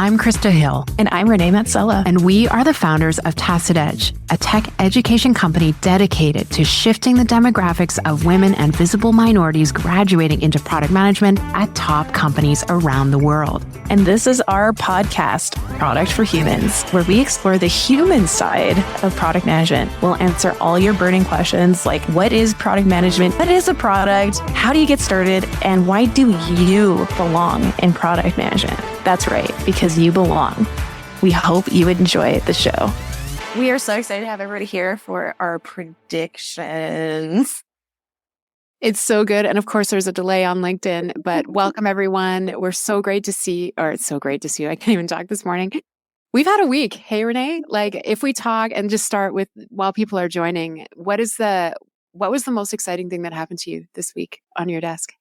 I'm Christa Hill. And I'm Renee Matsella. And we are the founders of Tacit Edge, a tech education company dedicated to shifting the demographics of women and visible minorities graduating into product management at top companies around the world. And this is our podcast, Product for Humans, where we explore the human side of product management. We'll answer all your burning questions like, what is product management? What is a product? How do you get started? And why do you belong in product management? That's right, because you belong. We hope you enjoy the show. We are so excited to have everybody here for our predictions. It's so good. And of course, there's a delay on LinkedIn, but welcome everyone. We're so great to see, or it's so great to see you. I can't even talk this morning. We've had a week. Hey, Renee, like if we talk and just start with while people are joining, what was the most exciting thing that happened to you this week on your desk?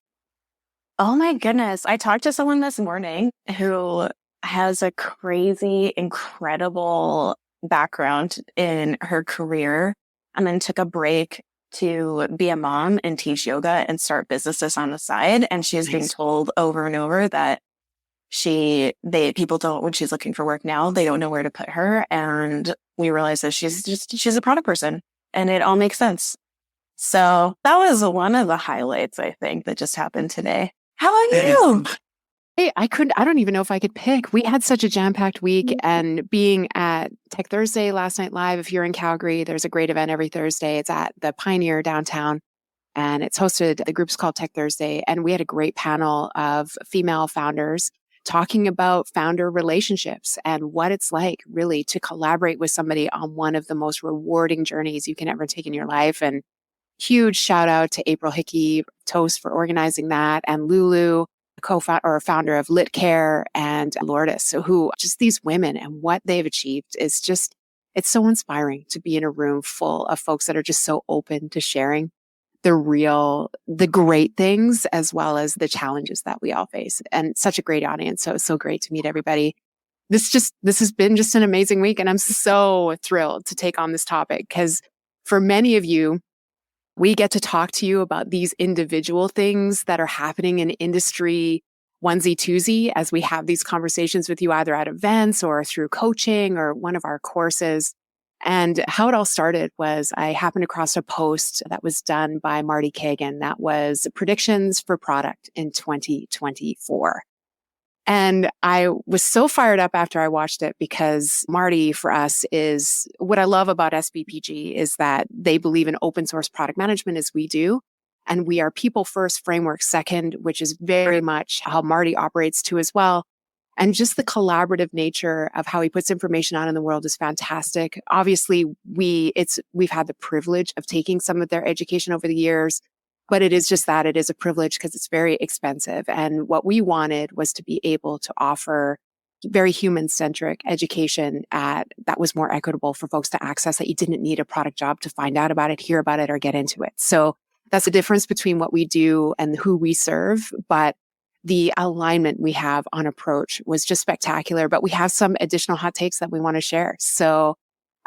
Oh my goodness. I talked to someone this morning who has a crazy, incredible background in her career and then took a break to be a mom and teach yoga and start businesses on the side. And she's being told over and over that people don't, when she's looking for work now, they don't know where to put her. And we realized that she's a product person and it all makes sense. So that was one of the highlights, I think, that just happened today. How about you? Hey, I don't even know if I could pick. We had such a jam-packed week, and being at Tech Thursday last night live, if you're in Calgary, there's a great event every Thursday. It's at the Pioneer downtown, and it's hosted, the group's called Tech Thursday, and we had a great panel of female founders talking about founder relationships and what it's like really to collaborate with somebody on one of the most rewarding journeys you can ever take in your life. And huge shout out to April Hickey Toast for organizing that, and Lulu, founder of Lit Care, and Lourdes, who just these women and what they've achieved is just, it's so inspiring to be in a room full of folks that are just so open to sharing the great things as well as the challenges that we all face. And such a great audience. So it's so great to meet everybody. This has been just an amazing week. And I'm so thrilled to take on this topic because for many of you, we get to talk to you about these individual things that are happening in industry onesie twosie as we have these conversations with you either at events or through coaching or one of our courses. And how it all started was I happened across a post that was done by Marty Kagan that was predictions for product in 2024. And I was so fired up after I watched it because Marty, for us, is what I love about SBPG is that they believe in open source product management as we do. And we are people first, framework second, which is very much how Marty operates too as well. And just the collaborative nature of how he puts information out in the world is fantastic. Obviously, we've had the privilege of taking some of their education over the years. But it is just that it is a privilege because it's very expensive. And what we wanted was to be able to offer very human-centric education that was more equitable for folks to access, that you didn't need a product job to find out about it, hear about it, or get into it. So that's the difference between what we do and who we serve. But the alignment we have on approach was just spectacular. But we have some additional hot takes that we want to share. So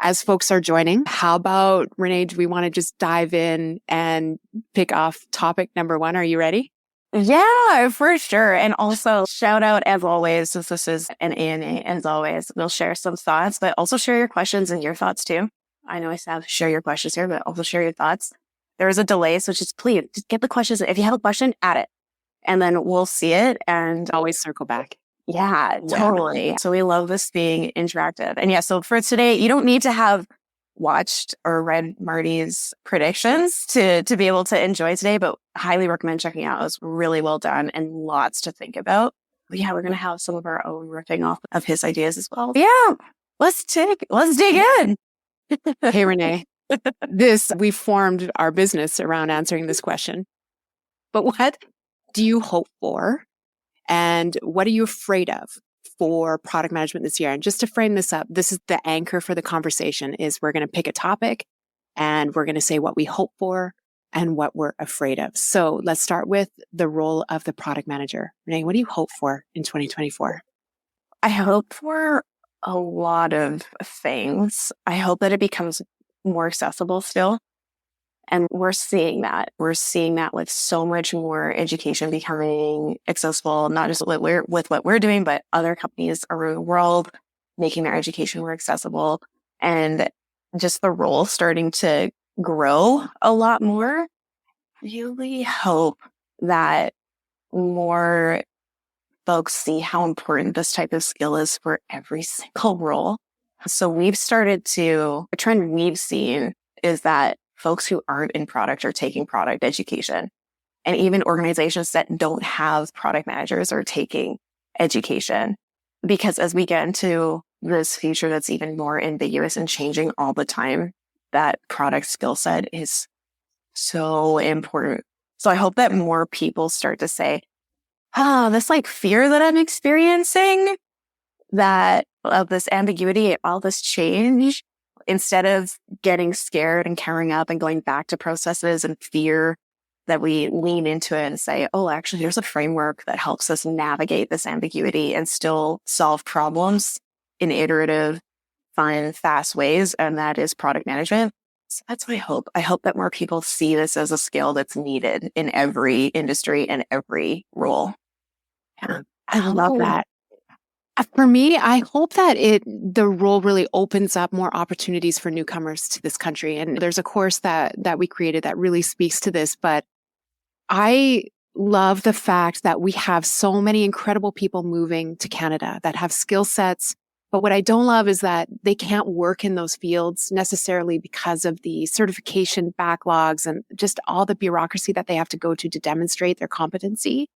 as folks are joining, how about, Renee, do we want to just dive in and pick off topic number one? Are you ready? Yeah, for sure. And also shout out as always, since this is an ANA, as always, we'll share some thoughts, but also share your questions and your thoughts too. I know I said share your questions here, but also share your thoughts. There is a delay, so just please just get the questions. If you have a question, add it and then we'll see it and always circle back. Yeah, totally. Yeah. So we love this being interactive. And yeah, so for today, you don't need to have watched or read Marty's predictions to be able to enjoy today, but highly recommend checking out. It was really well done and lots to think about. But yeah, we're going to have some of our own riffing off of his ideas as well. But yeah, let's dig in. Hey, Renee, we formed our business around answering this question. But what do you hope for? And what are you afraid of for product management this year? And just to frame this up, this is the anchor for the conversation is we're going to pick a topic and we're going to say what we hope for and what we're afraid of. So let's start with the role of the product manager. Renee, what do you hope for in 2024? I hope for a lot of things. I hope that it becomes more accessible still. And we're seeing that. We're seeing that with so much more education becoming accessible, not just with what we're doing, but other companies around the world making their education more accessible, and just the role starting to grow a lot more. I really hope that more folks see how important this type of skill is for every single role. So a trend we've seen is that folks who aren't in product are taking product education. And even organizations that don't have product managers are taking education. Because as we get into this future that's even more ambiguous and changing all the time, that product skill set is so important. So I hope that more people start to say, this like fear that I'm experiencing, that of this ambiguity, all this change, instead of getting scared and cowering up and going back to processes and fear, that we lean into it and say, oh, actually, there's a framework that helps us navigate this ambiguity and still solve problems in iterative, fun, fast ways. And that is product management. So that's what I hope. I hope that more people see this as a skill that's needed in every industry and every role. Yeah, I love that. For me, I hope that the role really opens up more opportunities for newcomers to this country. And there's a course that we created that really speaks to this. But I love the fact that we have so many incredible people moving to Canada that have skill sets. But what I don't love is that they can't work in those fields necessarily because of the certification backlogs and just all the bureaucracy that they have to go to demonstrate their competency.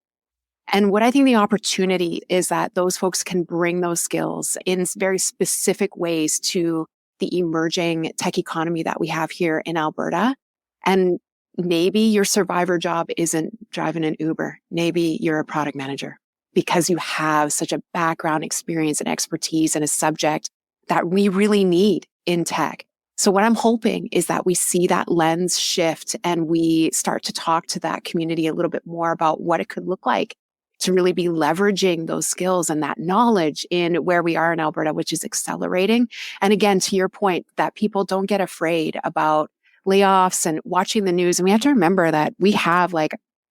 And what I think the opportunity is that those folks can bring those skills in very specific ways to the emerging tech economy that we have here in Alberta. And maybe your survivor job isn't driving an Uber. Maybe you're a product manager because you have such a background, experience, and expertise in a subject that we really need in tech. So what I'm hoping is that we see that lens shift and we start to talk to that community a little bit more about what it could look like to really be leveraging those skills and that knowledge in where we are in Alberta, which is accelerating. And again, to your point, that people don't get afraid about layoffs and watching the news. And we have to remember that we have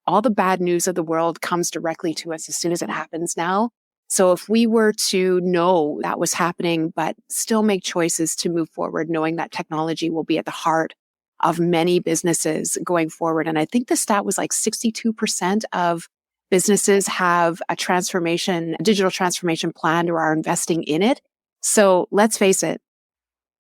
all the bad news of the world comes directly to us as soon as it happens now. So if we were to know that was happening, but still make choices to move forward, knowing that technology will be at the heart of many businesses going forward. And I think the stat was 62% of businesses have a digital transformation plan or are investing in it. So let's face it,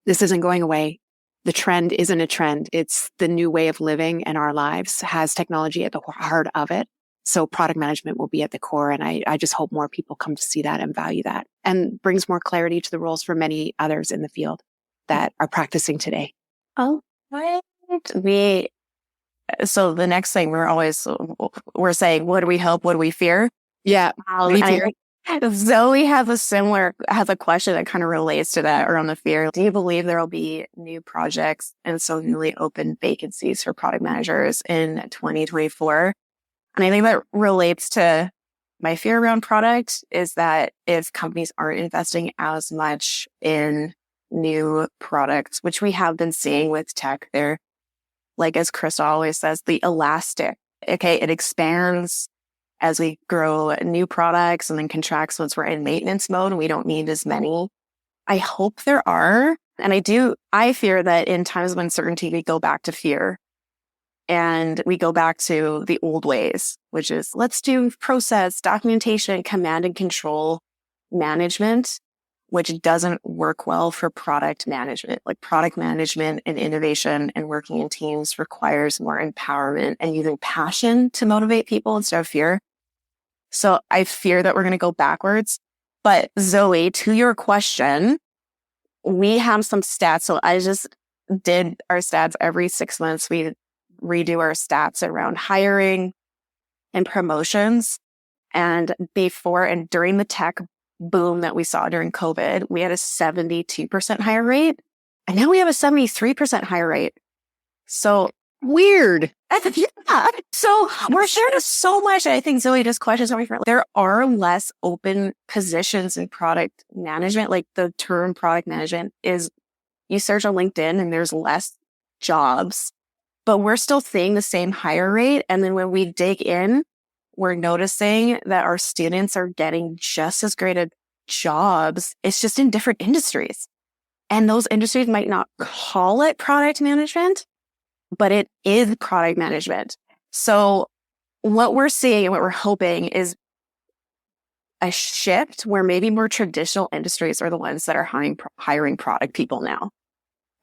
this isn't going away. The trend isn't a trend. It's the new way of living, and our lives has technology at the heart of it. So product management will be at the core. And I just hope more people come to see that and value that, and brings more clarity to the roles for many others in the field that are practicing today. Oh, right. So the next thing we're saying, what do we hope? What do we fear? Yeah. Zoe has a question that kind of relates to that around the fear. Do you believe there will be new projects and so newly open vacancies for product managers in 2024? And I think that relates to my fear around product is that if companies aren't investing as much in new products, which we have been seeing with tech, they're as Christa always says, the elastic. Okay, it expands as we grow new products and then contracts once we're in maintenance mode and we don't need as many. I hope there are. And I fear that in times of uncertainty, we go back to fear and we go back to the old ways, which is let's do process, documentation, command and control management, which doesn't work well for product management. Product management and innovation and working in teams requires more empowerment and using passion to motivate people instead of fear. So I fear that we're going to go backwards. But Zoe, to your question, we have some stats. So I just did our stats every 6 months. We redo our stats around hiring and promotions. And before and during the tech boom that we saw during COVID, we had a 72% hire rate. And now we have a 73% hire rate. So weird. Yeah. So we're sharing so much. I think Zoe just questions are different. There are less open positions in product management. The term product management is you search on LinkedIn and there's less jobs but we're still seeing the same hire rate. And then when we dig in, we're noticing that our students are getting just as great at jobs. It's just in different industries. And those industries might not call it product management, but it is product management. So what we're seeing and what we're hoping is a shift where maybe more traditional industries are the ones that are hiring product people now.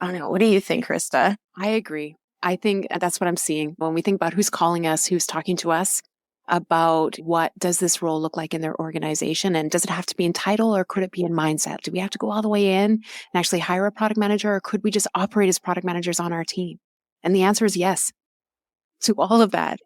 I don't know. What do you think, Christa? I agree. I think that's what I'm seeing when we think about who's calling us, who's talking to us about what does this role look like in their organization, and does it have to be in title or could it be in mindset? Do we have to go all the way in and actually hire a product manager, or could we just operate as product managers on our team? And the answer is yes to all of that.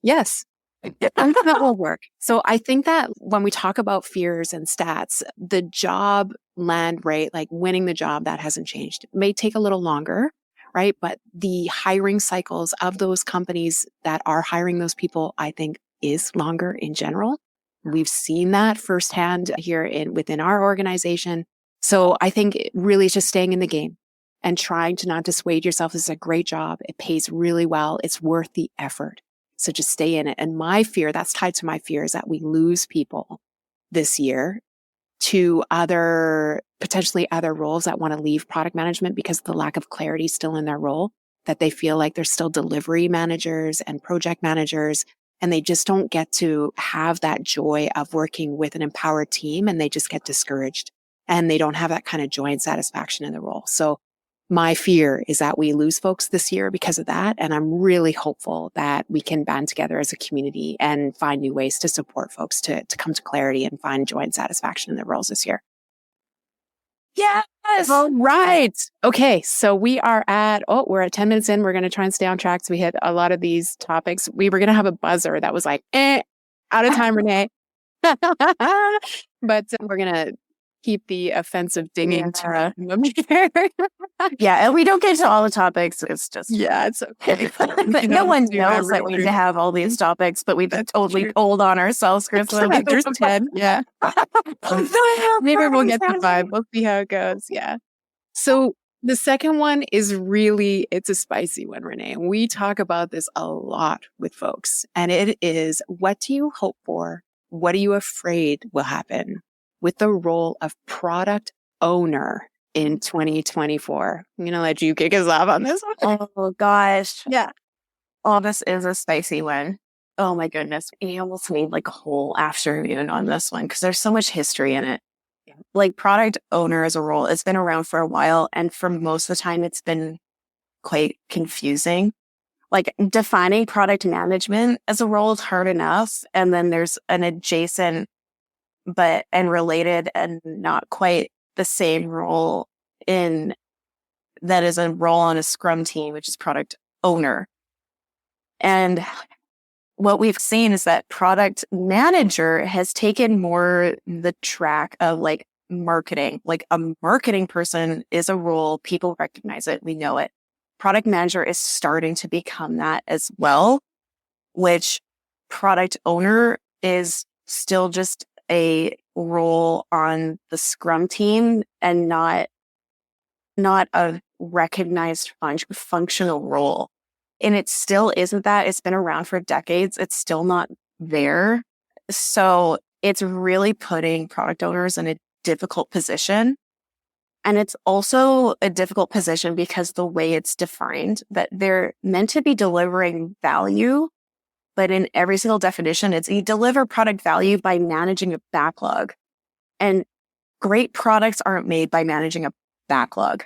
Yes. That will work. So I think that when we talk about fears and stats, the job land rate, like winning the job, that hasn't changed. It may take a little longer, right? But the hiring cycles of those companies that are hiring those people, I think, is longer in general. We've seen that firsthand here within our organization. So I think it really is just staying in the game and trying to not dissuade yourself. This is a great job. It pays really well. It's worth the effort. So just stay in it. And my fear, that's tied to my fear, is that we lose people this year to potentially other roles that want to leave product management because of the lack of clarity still in their role, that they feel like they're still delivery managers and project managers, and they just don't get to have that joy of working with an empowered team, and they just get discouraged and they don't have that kind of joy and satisfaction in the role. So my fear is that we lose folks this year because of that. And I'm really hopeful that we can band together as a community and find new ways to support folks to come to clarity and find joy and satisfaction in their roles this year. Yes. All right. Okay. So we're at 10 minutes in. We're going to try and stay on track. So we hit a lot of these topics. We were going to have a buzzer that was like, out of time, Renee. But we're going to keep the offensive dinging to Yeah, and we don't get to all the topics. It's just it's okay. But no one knows that we have all these topics, but we've totally pulled on ourselves, Chris. There's 10. Yeah. Maybe we'll get to 5. We'll see how it goes. Yeah. So the second one is it's a spicy one, Renee. We talk about this a lot with folks, and it is, what do you hope for? What are you afraid will happen with the role of product owner in 2024? I'm going to let you kick us off on this one. Oh, gosh. Yeah. Oh, this is a spicy one. Oh, my goodness. We almost need like a whole afternoon on this one because there's so much history in it. Like, product owner as a role, it's been around for a while. And for most of the time, it's been quite confusing. Like, defining product management as a role is hard enough. And then there's an adjacent and related and not quite the same role that is a role on a Scrum team, which is product owner. And what we've seen is that product manager has taken more the track of like marketing. Like, a marketing person is a role, people recognize it, we know it. Product manager is starting to become that as well, which product owner is still just a role on the Scrum team and not a recognized functional role. And it still isn't that. It's been around for decades. It's still not there. So it's really putting product owners in a difficult position. And it's also a difficult position because the way it's defined, that they're meant to be delivering value. But in every single definition, it's you deliver product value by managing a backlog. And great products aren't made by managing a backlog.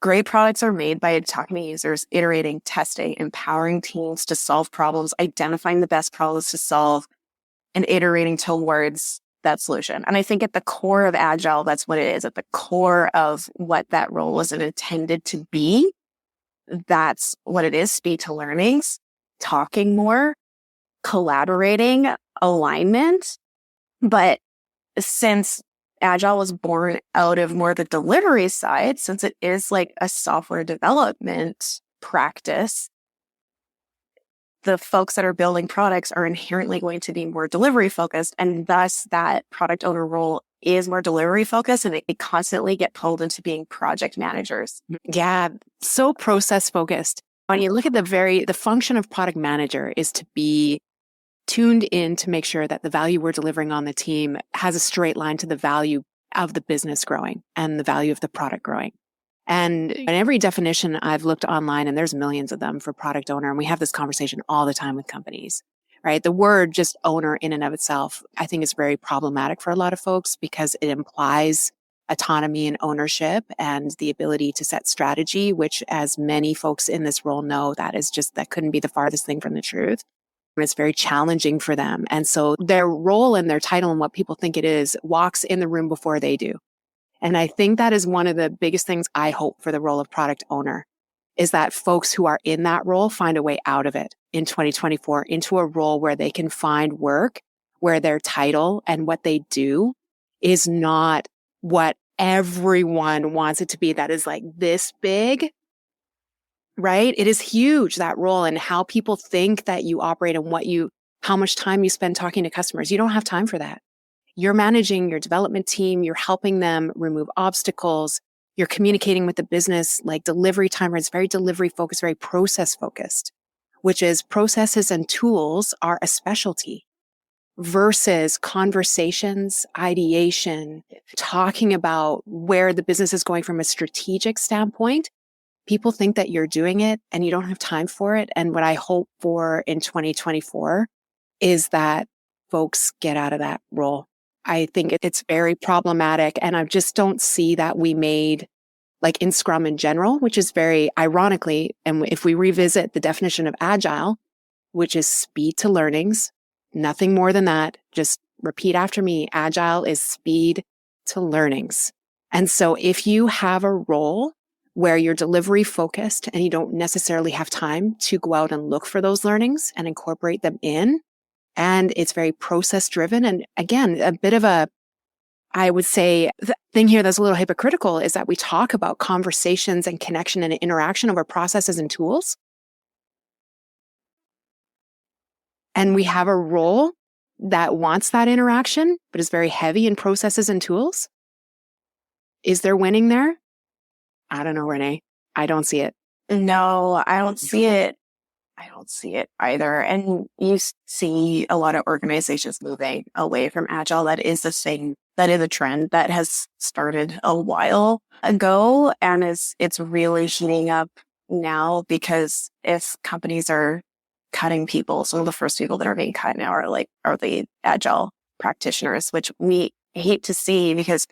Great products are made by talking to users, iterating, testing, empowering teams to solve problems, identifying the best problems to solve, and iterating towards that solution. And I think at the core of Agile, that's what it is. At the core of what that role was intended to be, that's what it is. Speed to learnings, talking more, collaborating, alignment. But since Agile was born out of more the delivery side, since it is like a software development practice, the folks that are building products are inherently going to be more delivery focused. And thus that product owner role is more delivery focused, and they constantly get pulled into being project managers. Yeah. So process focused. When you look at the function of product manager is to be tuned in to make sure that the value we're delivering on the team has a straight line to the value of the business growing and the value of the product growing. And in every definition I've looked online, and there's millions of them for product owner, and we have this conversation all the time with companies, right? The word just owner in and of itself, I think is very problematic for a lot of folks because it implies autonomy and ownership and the ability to set strategy, which as many folks in this role know, that couldn't be the farthest thing from the truth. It's very challenging for them. And so their role and their title and what people think it is walks in the room before they do. And I think that is one of the biggest things I hope for the role of product owner is that folks who are in that role find a way out of it in 2024 into a role where they can find work where their title and what they do is not what everyone wants it to be. That is like this big, right? It is huge, that role, and how people think that you operate and how much time you spend talking to customers. You don't have time for that. You're managing your development team. You're helping them remove obstacles. You're communicating with the business, like delivery timer. It's very delivery focused, very process focused, which is processes and tools are a specialty versus conversations, ideation, talking about where the business is going from a strategic standpoint. People think that you're doing it and you don't have time for it. And what I hope for in 2024 is that folks get out of that role. I think it's very problematic. And I just don't see that we made, like in Scrum in general, which is very ironically, and if we revisit the definition of agile, which is speed to learnings, nothing more than that. Just repeat after me. Agile is speed to learnings. And so if you have a role where you're delivery focused and you don't necessarily have time to go out and look for those learnings and incorporate them in, and it's very process driven. And again, a bit of I would say the thing here that's a little hypocritical is that we talk about conversations and connection and interaction over processes and tools. And we have a role that wants that interaction, but is very heavy in processes and tools. Is there winning there? I don't know, Renee. I don't see it. No, I don't see it. I don't see it either. And you see a lot of organizations moving away from agile. That is a trend that has started a while ago and it's really heating up now because if companies are cutting people, so the first people that are being cut now are the agile practitioners, which we hate to see because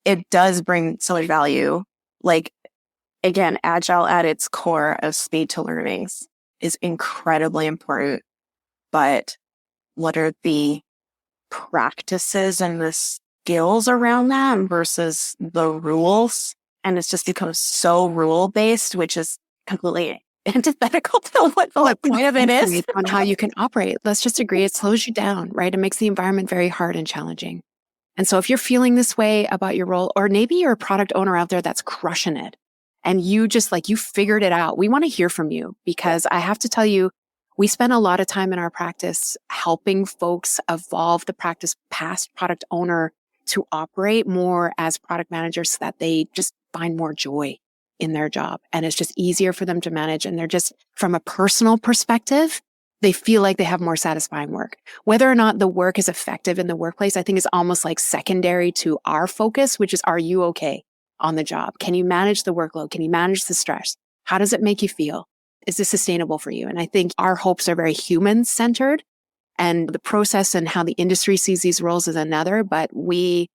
it does bring so much value. Like, again, agile at its core of speed to learnings is incredibly important, but what are the practices and the skills around that versus the rules? And it's just become so rule-based, which is completely antithetical to what the point of it is. On how you can operate. Let's just agree it slows you down, right? It makes the environment very hard and challenging. And so if you're feeling this way about your role, or maybe you're a product owner out there that's crushing it, and you just you figured it out, we want to hear from you because I have to tell you, we spend a lot of time in our practice helping folks evolve the practice past product owner to operate more as product managers so that they just find more joy in their job. And it's just easier for them to manage. And they're just, from a personal perspective, they feel like they have more satisfying work. Whether or not the work is effective in the workplace, I think is almost like secondary to our focus, which is, are you okay on the job? Can you manage the workload? Can you manage the stress? How does it make you feel? Is this sustainable for you? And I think our hopes are very human centered, and the process and how the industry sees these roles is another, but we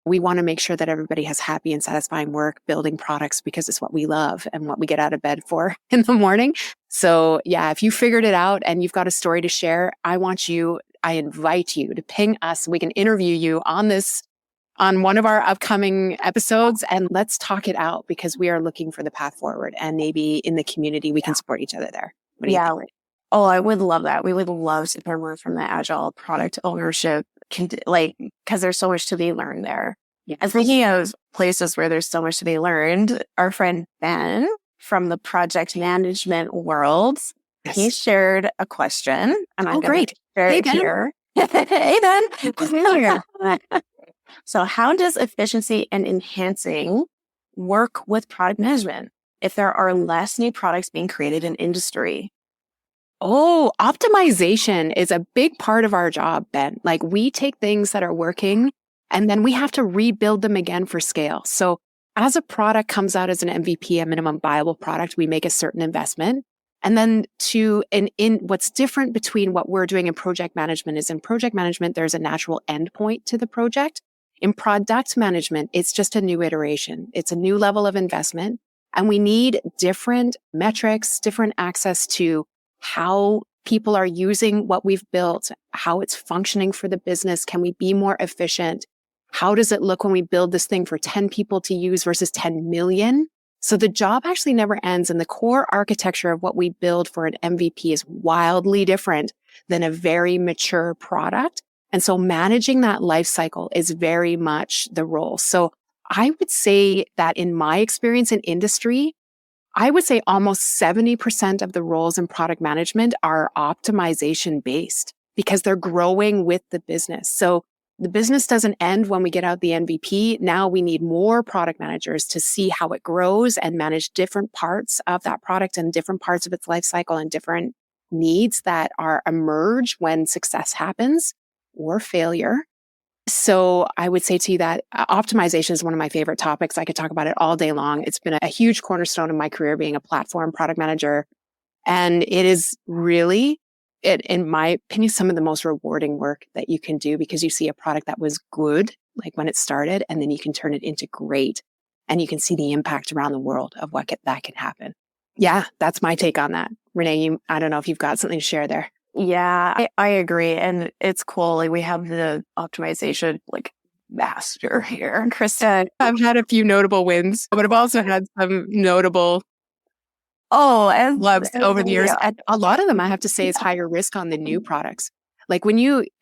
want to make sure that everybody has happy and satisfying work building products because it's what we love and what we get out of bed for in the morning. So yeah, if you figured it out and you've got a story to share, I invite you to ping us. We can interview you on one of our upcoming episodes, and let's talk it out because we are looking for the path forward, and maybe in the community we can support each other there. What do you think? Oh, I would love that. We would love to learn more from the agile product ownership, because there's so much to be learned there. Yeah. And thinking of places where there's so much to be learned, our friend Ben from the project management world, Yes. he shared a question, and I'm great. to share Hey, it Ben. here. Hey, Ben. So how does efficiency and enhancing work with product management? if there are less new products being created in industry? Oh, optimization is a big part of our job, Ben. Like we take things that are working and then we have to rebuild them again for scale. So as a product comes out as an MVP, a minimum viable product, we make a certain investment. And then in what's different between what we're doing in project management is in project management, there's a natural endpoint to the project. In product management, it's just a new iteration. It's a new level of investment. And we need different metrics, different access to how people are using what we've built, how it's functioning for the business. Can we be more efficient? How does it look when we build this thing for 10 people to use versus 10 million? So the job actually never ends. And the core architecture of what we build for an MVP is wildly different than a very mature product. And so managing that life cycle is very much the role. So I would say that in my experience in industry, I would say almost 70% of the roles in product management are optimization based because they're growing with the business. So the business doesn't end when we get out the MVP. Now we need more product managers to see how it grows and manage different parts of that product and different parts of its life cycle and different needs that are emerge when success happens or failure. So I would say to you that optimization is one of my favorite topics. I could talk about it all day long. It's been a huge cornerstone of my career being a platform product manager. And it is really, in my opinion, some of the most rewarding work that you can do because you see a product that was good, like when it started, and then you can turn it into great. And you can see the impact around the world of that can happen. Yeah, that's my take on that. Renee, I don't know if you've got something to share there. Yeah, I agree. And it's cool. Like we have the optimization master here. Christa, I've had a few notable wins, but I've also had some notable flubs over the years. And a lot of them, I have to say, is higher risk on the new products. Like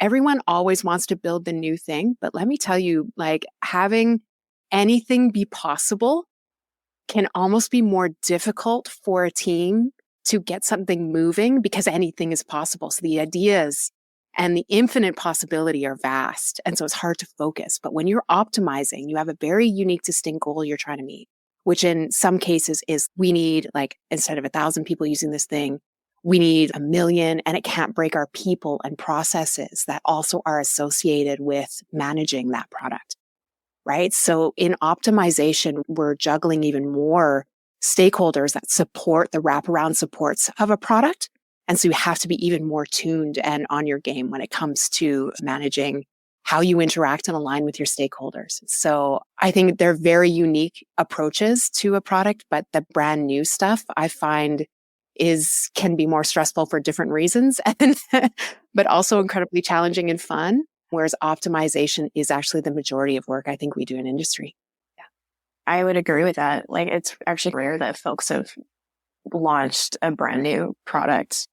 everyone always wants to build the new thing, but let me tell you, like having anything be possible can almost be more difficult for a team to get something moving because anything is possible. So the ideas and the infinite possibility are vast. And so it's hard to focus. But when you're optimizing, you have a very unique, distinct goal you're trying to meet, which in some cases is we need instead of 1,000 people using this thing, we need 1 million, and it can't break our people and processes that also are associated with managing that product, right? So in optimization, we're juggling even more stakeholders that support the wraparound supports of a product. And so you have to be even more tuned and on your game when it comes to managing how you interact and align with your stakeholders. So I think they're very unique approaches to a product, but the brand new stuff I find can be more stressful for different reasons, but also incredibly challenging and fun. Whereas optimization is actually the majority of work I think we do in industry. I would agree with that. It's actually rare that folks have launched a brand new product.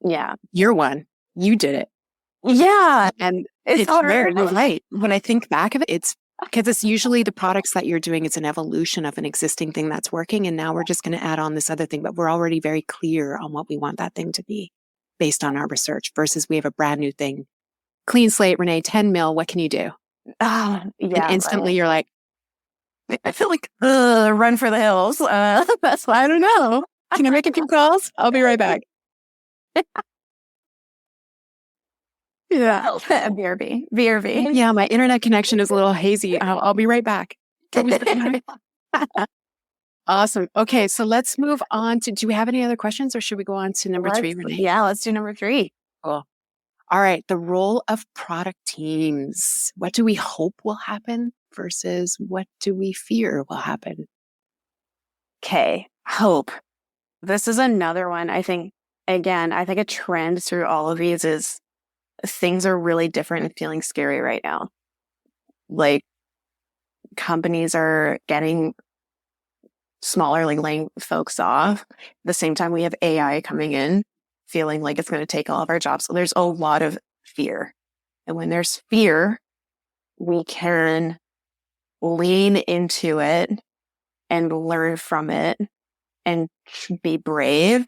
Yeah. You're one. You did it. Yeah. And it's rare. You're right. When I think back of it, it's because it's usually the products that you're doing. It's an evolution of an existing thing that's working. And now we're just going to add on this other thing, but we're already very clear on what we want that thing to be based on our research versus we have a brand new thing. Clean slate, Renee, 10 mil. What can you do? Yeah. And instantly you're like, I feel like run for the hills. That's why I don't know. Can I make a few calls? I'll be right back. Yeah. VRV. Yeah, my internet connection is a little hazy. I'll be right back. Awesome. Okay, so let's move on to, do we have any other questions or should we go on to number 3, Renee? Yeah, let's do number 3. Cool. All right, the role of product teams. What do we hope will happen versus what do we fear will happen? Okay, hope. This is another one. I think a trend through all of these is things are really different and feeling scary right now. Like companies are getting smaller, laying folks off. At the same time, we have AI coming in, feeling like it's going to take all of our jobs. So there's a lot of fear. And when there's fear, we can lean into it and learn from it and be brave,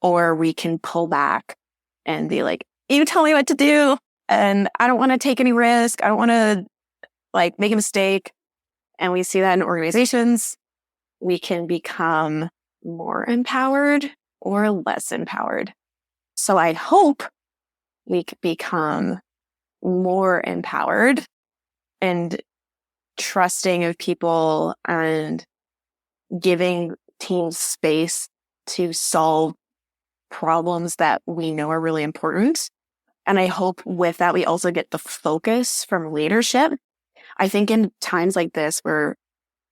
or we can pull back and be like, you tell me what to do. And I don't want to take any risk. I don't want to make a mistake. And we see that in organizations. we can become more empowered or less empowered. So I hope we could become more empowered and trusting of people and giving teams space to solve problems that we know are really important. And I hope with that, we also get the focus from leadership. I think in times like this where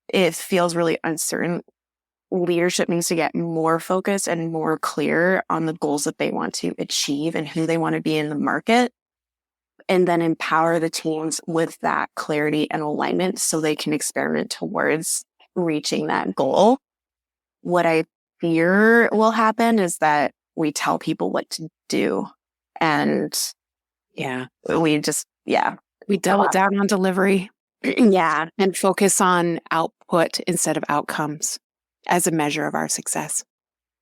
it feels really uncertain, leadership needs to get more focused and more clear on the goals that they want to achieve and who they want to be in the market, and then empower the teams with that clarity and alignment so they can experiment towards reaching that goal. What I fear will happen is that we tell people what to do, and we double down on delivery. Yeah. And focus on output instead of outcomes as a measure of our success.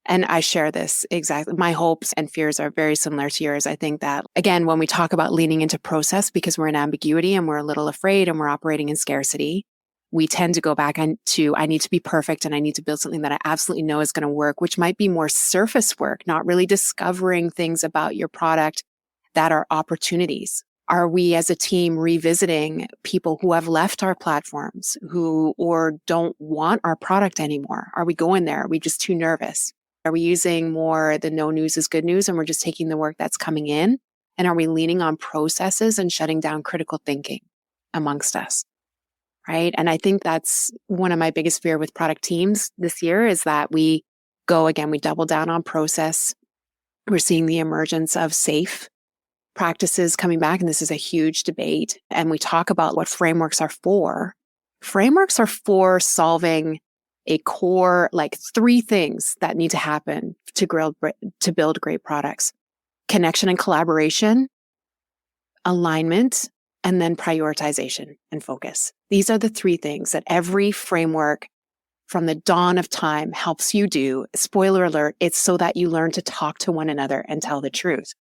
And I share this exactly. My hopes and fears are very similar to yours. I think that, again, when we talk about leaning into process because we're in ambiguity and we're a little afraid and we're operating in scarcity, we tend to go back to, I need to be perfect and I need to build something that I absolutely know is going to work, which might be more surface work, not really discovering things about your product that are opportunities. Are we as a team revisiting people who have left our platforms or don't want our product anymore? Are we going there? Are we just too nervous? Are we using more the no news is good news and we're just taking the work that's coming in? And are we leaning on processes and shutting down critical thinking amongst us? Right. And I think that's one of my biggest fear with product teams this year is that we double down on process. We're seeing the emergence of safe practices coming back. And this is a huge debate. And we talk about what frameworks are for. Frameworks are for solving a core, like 3 things that need to happen to build great products: connection and collaboration, alignment, and then prioritization and focus. These are the 3 things that every framework from the dawn of time helps you do. Spoiler alert, it's so that you learn to talk to one another and tell the truth.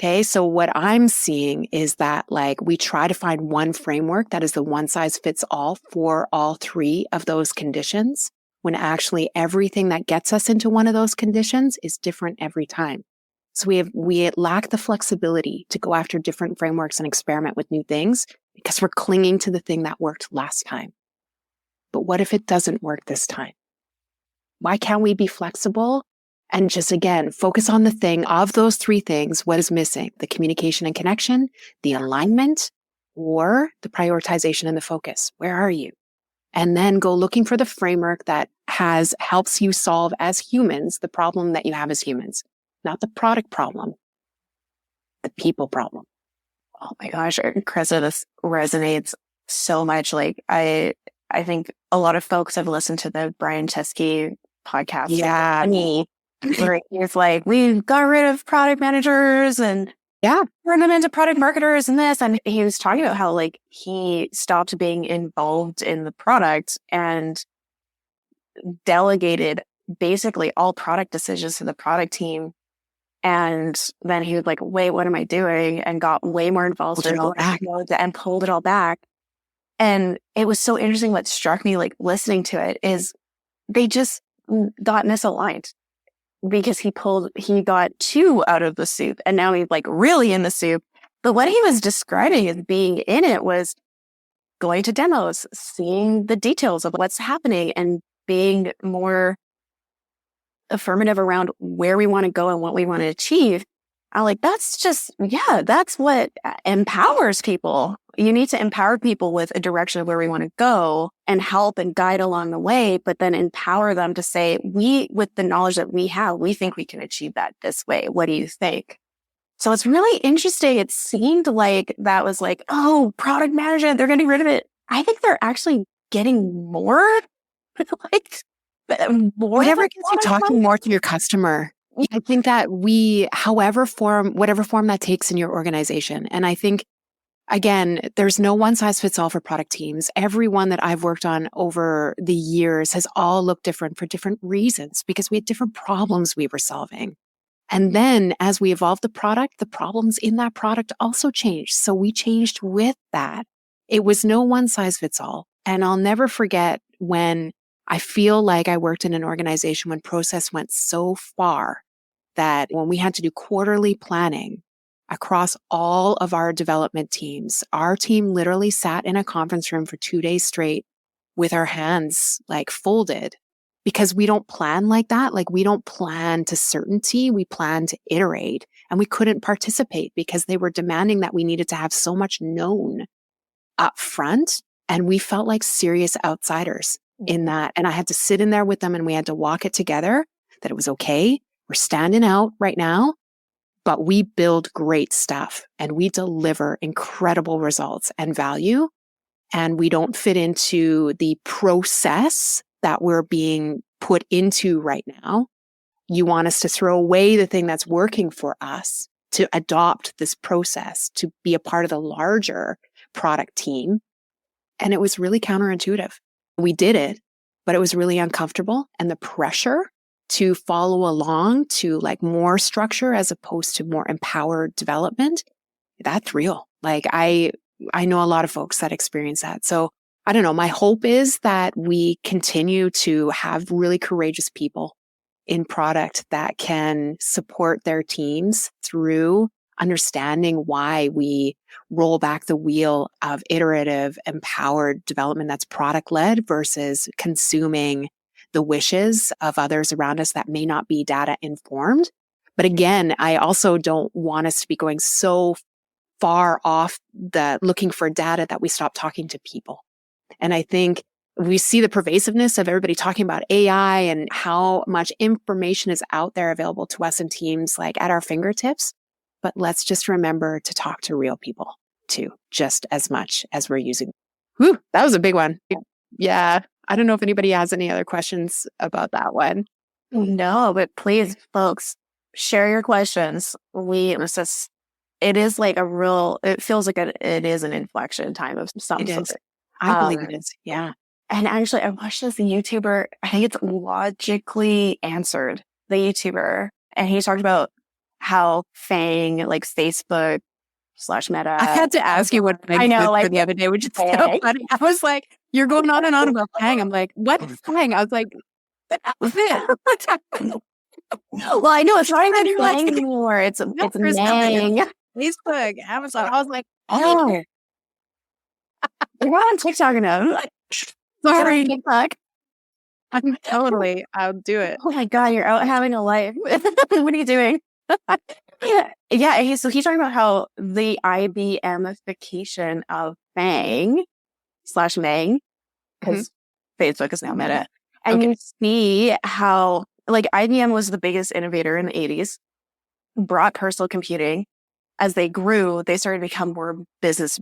Okay, so what I'm seeing is that we try to find one framework that is the one size fits all for all 3 of those conditions, when actually everything that gets us into one of those conditions is different every time. So we lack the flexibility to go after different frameworks and experiment with new things because we're clinging to the thing that worked last time. But what if it doesn't work this time? Why can't we be flexible and just, again, focus on the thing of those 3 things? What is missing? The communication and connection, the alignment, or the prioritization and the focus? Where are you? And then go looking for the framework that helps you solve as humans the problem that you have as humans. Not the product problem, the people problem. Oh my gosh, Christa, this resonates so much. I think a lot of folks have listened to the Brian Chesky podcast. Yeah. Where he's like, we got rid of product managers and turned them into product marketers and this. And he was talking about how he stopped being involved in the product and delegated basically all product decisions to the product team. And then he was like, wait, what am I doing? And got way more involved and pulled it all back. And it was so interesting. What struck me, listening to it, is they just got misaligned because he got 2 out of the soup and now he's really in the soup. But what he was describing as being in it was going to demos, seeing the details of what's happening and being more affirmative around where we want to go and what we want to achieve. I'm that's what empowers people. You need to empower people with a direction of where we want to go and help and guide along the way, but then empower them to say, with the knowledge that we have, we think we can achieve that this way. What do you think? So it's really interesting. It seemed like that was product management, they're getting rid of it. I think they're actually getting more whatever gets you talking more to your customer. I think that whatever form that takes in your organization. And I think, again, there's no one size fits all for product teams. Everyone that I've worked on over the years has all looked different for different reasons because we had different problems we were solving. And then as we evolved the product, the problems in that product also changed. So we changed with that. It was no one size fits all. And I'll never forget when I feel like I worked in an organization when process went so far that when we had to do quarterly planning across all of our development teams, our team literally sat in a conference room for 2 days straight with our hands like folded, because we don't plan like that. Like, we don't plan to certainty, we plan to iterate. And we couldn't participate because they were demanding that we needed to have so much known up front. And we felt like serious outsiders in that. And I had to sit in there with them and we had to walk it together that it was okay. We're standing out right now, but we build great stuff and we deliver incredible results and value. And we don't fit into the process that we're being put into right now. You want us to throw away the thing that's working for us, to adopt this process, to be a part of the larger product team. And it was really counterintuitive. We did it, but it was really uncomfortable. And the pressure to follow along to like more structure as opposed to more empowered development, that's real. Like I know a lot of folks that experience that. So I don't know. My hope is that we continue to have really courageous people in product that can support their teams through understanding why we roll back the wheel of iterative, empowered development that's product led versus consuming the wishes of others around us that may not be data informed. But again, I also don't want us to be going so far off the looking for data that we stop talking to people. And I think we see the pervasiveness of everybody talking about AI and how much information is out there available to us in teams, like at our fingertips. But let's just remember to talk to real people too, just as much as we're using. Whew, that was a big one. Yeah. I don't know if anybody has any other questions about that one. No, but please, folks, share your questions. It is like it feels like it is an inflection time of some It sort. is. I believe it is. Yeah. And actually, I watched this YouTuber, I think it's Logically Answered, the YouTuber. And he talked about how FANG, like Facebook / Meta. I had to ask you what I know, like, for the other day, which is so FANG. funny. I was like, you're going on and on about FANG. I'm like, what FANG? I was like, that was it. Well, I know it's not even FANG anymore. It's Mang. Facebook, Amazon. I was like, Oh. You're not on TikTok enough. sorry. TikTok. I'll do it. Oh my God, you're out having a life. What are you doing? Yeah. So he's talking about how the IBMification of FANG / Mang, because Facebook is now Meta. And you see how like IBM was the biggest innovator in the 80s, brought personal computing. As they grew, they started to become more business.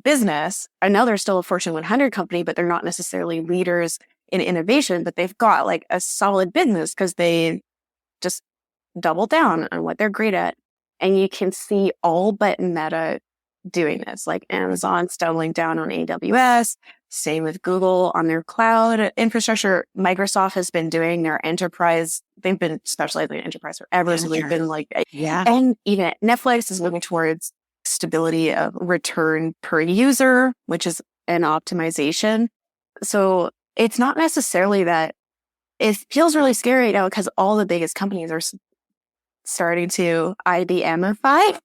And now they're still a Fortune 100 company, but they're not necessarily leaders in innovation, but they've got like a solid business because they just double down on what they're great at. And you can see all but Meta doing this, like Amazon's doubling down on AWS, same with Google on their cloud infrastructure. Microsoft has been doing their enterprise. They've been specializing in enterprise forever. So they've been like, yeah. And even Netflix is moving towards stability of return per user, which is an optimization. So it's not necessarily that it feels really scary now because all the biggest companies are starting to IBMify.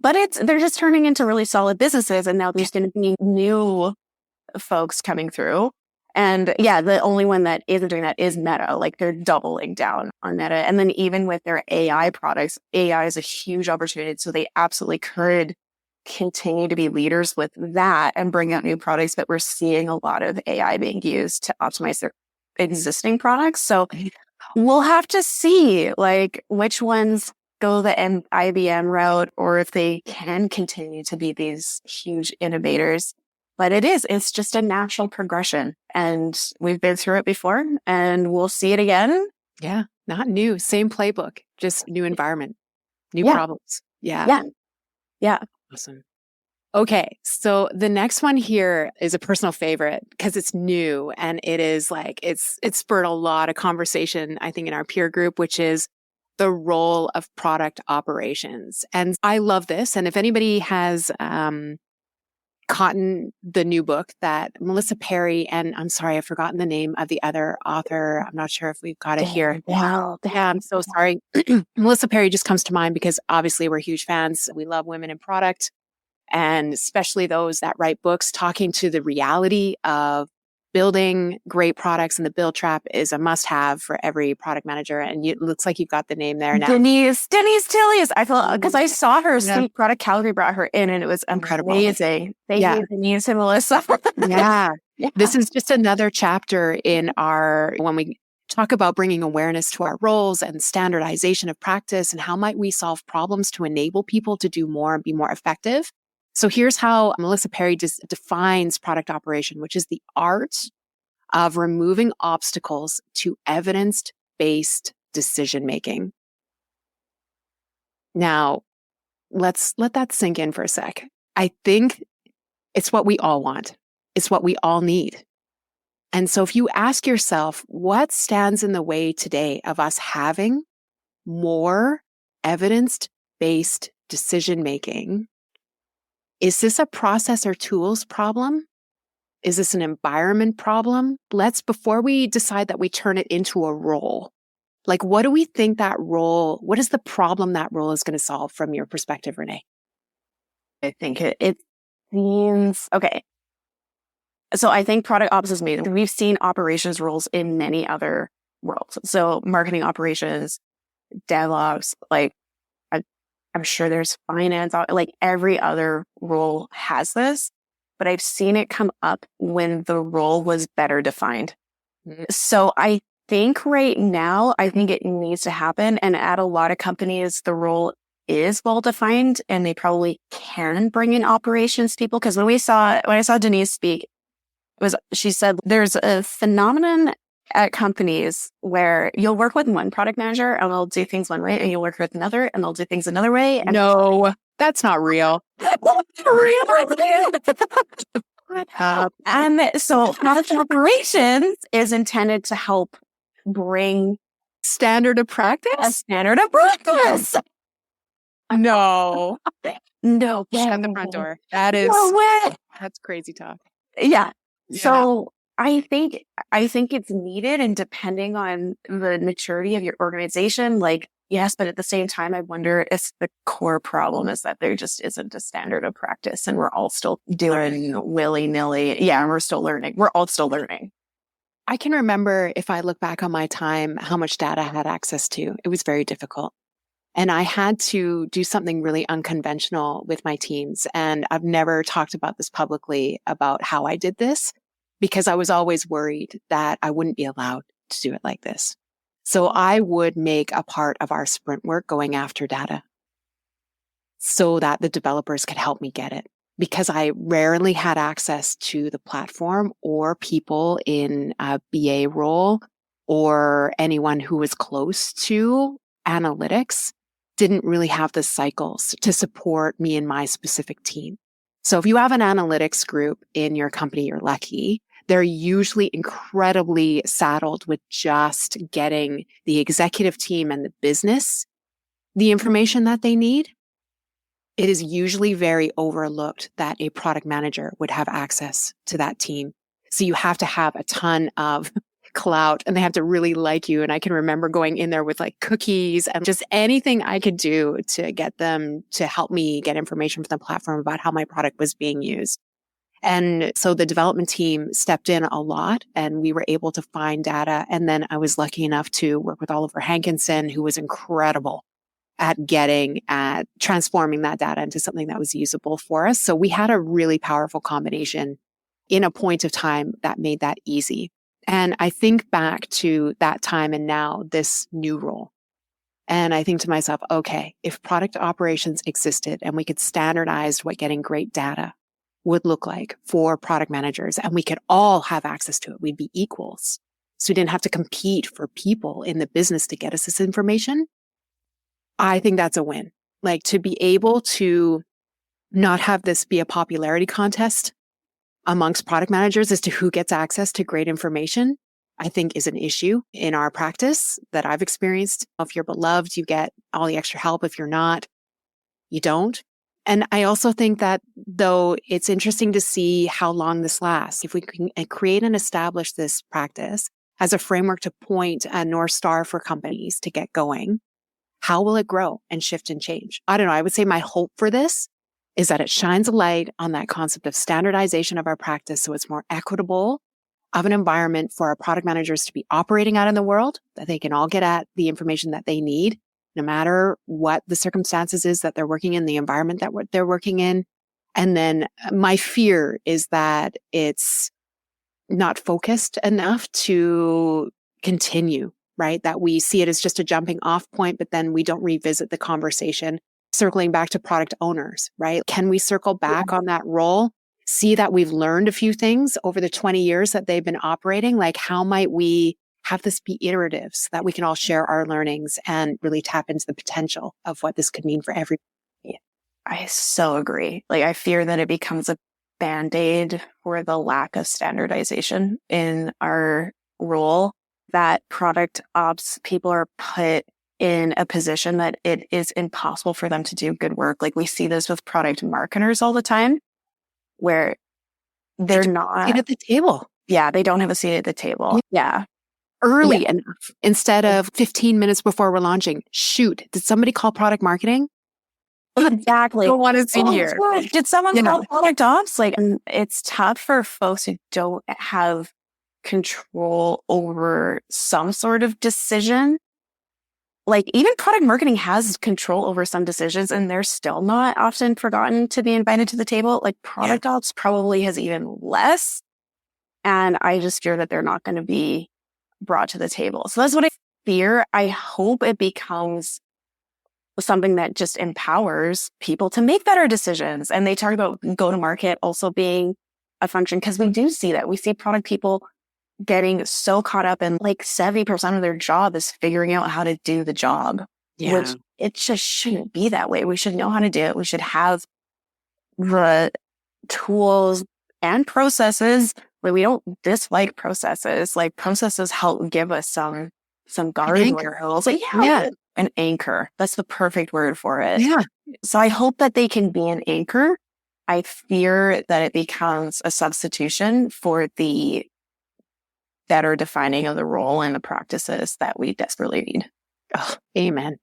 But they're just turning into really solid businesses, and now there's going to be new folks coming through. And yeah, the only one that isn't doing that is Meta. Like they're doubling down on Meta. And then even with their AI products, AI is a huge opportunity. So they absolutely could continue to be leaders with that and bring out new products. But we're seeing a lot of AI being used to optimize their existing products. So we'll have to see like which ones go the IBM route or if they can continue to be these huge innovators. But it's just a natural progression. And we've been through it before and we'll see it again. Yeah. Not new. Same playbook, just new environment, new problems. Yeah. Awesome. Okay. So the next one here is a personal favorite because it's new and it is like, it's spurred a lot of conversation, I think, in our peer group, which is the role of product operations. And I love this. And if anybody has, Cotton, the new book that Melissa Perry, and I'm sorry, I've forgotten the name of the other author. I'm not sure if we've got it here. Yeah, I'm so sorry. Melissa Perry just comes to mind because obviously we're huge fans. We love women in product, and especially those that write books talking to the reality of building great products. And the build trap is a must-have for every product manager. And it looks like you've got the name there now. Denise Tillies. I felt, because I saw her, Sleep Product Calgary brought her in, and it was Incredible. amazing. Thank you, Denise and Melissa. Yeah. This is just another chapter in when we talk about bringing awareness to our roles and standardization of practice and how might we solve problems to enable people to do more and be more effective. So here's how Melissa Perry defines product operation, which is the art of removing obstacles to evidence-based decision-making. Now, let's let that sink in for a sec. I think it's what we all want. It's what we all need. And so if you ask yourself, what stands in the way today of us having more evidence-based decision-making? Is this a process or tools problem? Is this an environment problem? Before we decide that we turn it into a role, like what do we think what is the problem that role is going to solve from your perspective, Renee? I think it seems, okay. So I think product ops is amazing. We've seen operations roles in many other worlds. So marketing operations, DevOps, like I'm sure there's finance, like every other role has this, but I've seen it come up when the role was better defined. Mm-hmm. So I think right now, I think it needs to happen. And at a lot of companies, the role is well defined and they probably can bring in operations people. Because when I saw Denise speak, she said there's a phenomenon at companies where you'll work with one product manager and they'll do things one way, and you'll work with another and they'll do things another way. And no, that's not real. And so product operations is intended to help bring standard of practice? A standard of practice. No. No. Shut the front door. That's crazy talk. Yeah. So I think it's needed, and depending on the maturity of your organization, like, yes, but at the same time, I wonder if the core problem is that there just isn't a standard of practice and we're all still doing willy-nilly. Yeah, and we're still learning. We're all still learning. I can remember, if I look back on my time, how much data I had access to. It was very difficult. And I had to do something really unconventional with my teams. And I've never talked about this publicly about how I did this, because I was always worried that I wouldn't be allowed to do it like this. So I would make a part of our sprint work going after data so that the developers could help me get it, because I rarely had access to the platform or people in a BA role or anyone who was close to analytics didn't really have the cycles to support me and my specific team. So if you have an analytics group in your company, you're lucky. They're usually incredibly saddled with just getting the executive team and the business the information that they need. It is usually very overlooked that a product manager would have access to that team. So you have to have a ton of clout and they have to really like you. And I can remember going in there with like cookies and just anything I could do to get them to help me get information from the platform about how my product was being used. And so the development team stepped in a lot and we were able to find data. And then I was lucky enough to work with Oliver Hankinson, who was incredible at transforming that data into something that was usable for us. So we had a really powerful combination in a point of time that made that easy. And I think back to that time and now this new role. And I think to myself, okay, if product operations existed and we could standardize what getting great data would look like for product managers, and we could all have access to it, we'd be equals. So we didn't have to compete for people in the business to get us this information. I think that's a win. Like, to be able to not have this be a popularity contest amongst product managers as to who gets access to great information, I think is an issue in our practice that I've experienced. If you're beloved, you get all the extra help. If you're not, you don't. And I also think that, though, it's interesting to see how long this lasts. If we can create and establish this practice as a framework to point a North Star for companies to get going, how will it grow and shift and change? I don't know. I would say my hope for this is that it shines a light on that concept of standardization of our practice so it's more equitable of an environment for our product managers to be operating out in the world, that they can all get at the information that they need, no matter what the circumstances is that they're working in, the environment that they're working in. And then my fear is that it's not focused enough to continue, right? That we see it as just a jumping off point, but then we don't revisit the conversation. Circling back to product owners, right? Can we circle back on that role? See that we've learned a few things over the 20 years that they've been operating. Like, how might we have this be iterative so that we can all share our learnings and really tap into the potential of what this could mean for everybody? I so agree. Like, I fear that it becomes a Band-Aid for the lack of standardization in our role, that product ops people are put in a position that it is impossible for them to do good work. Like, we see this with product marketers all the time, where they're not at the table. Yeah, they don't have a seat at the table. Yeah. Early enough. Instead of 15 minutes before we're launching, shoot, did somebody call product marketing? Exactly. Don't want to see here. Did someone call product ops? Like, and it's tough for folks who don't have control over some sort of decision. Like, even product marketing has control over some decisions, and they're still not often forgotten to be invited to the table. Like, product ops probably has even less. And I just fear that they're not going to be brought to the table. So that's what I fear. I hope it becomes something that just empowers people to make better decisions. And they talk about go-to-market also being a function, because we do see that. We see product people getting so caught up in, like, 70% of their job is figuring out how to do the job, which it just shouldn't be that way. We should know how to do it. We should have the tools and processes. Like, we don't dislike processes. Like, processes help give us some guardrails. Like, an anchor. That's the perfect word for it. Yeah. So I hope that they can be an anchor. I fear that it becomes a substitution for the better defining of the role and the practices that we desperately need. Oh, amen.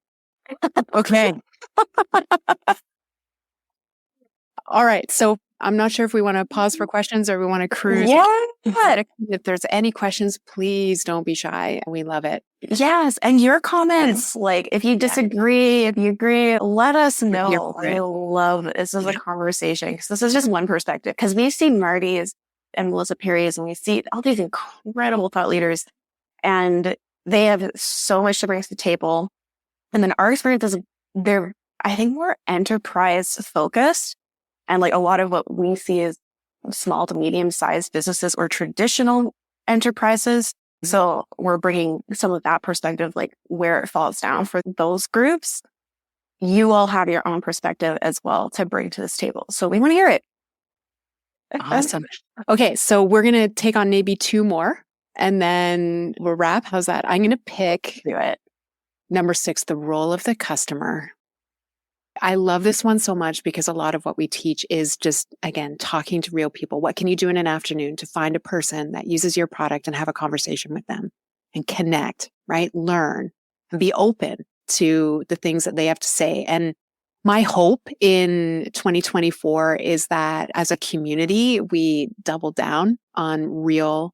Okay. All right. So I'm not sure if we want to pause for questions or we want to cruise. Yeah. If there's any questions, please don't be shy. We love it. Yes. And your comments, like, if you disagree, if you agree, let us know. I love this as a conversation, because this is just one perspective. Because we see Marty's and Melissa Perry's, and we see all these incredible thought leaders, and they have so much to bring to the table. And then our experience is, they're, I think, more enterprise focused. And, like, a lot of what we see is small to medium sized businesses or traditional enterprises. So we're bringing some of that perspective, like, where it falls down for those groups. You all have your own perspective as well to bring to this table. So we want to hear it. Awesome. Okay. So we're going to take on maybe 2 more and then we'll wrap. How's that? I'm going to pick number 6, the role of the customer. I love this one so much because a lot of what we teach is just, again, talking to real people. What can you do in an afternoon to find a person that uses your product and have a conversation with them and connect, right? Learn and be open to the things that they have to say. And my hope in 2024 is that as a community, we double down on real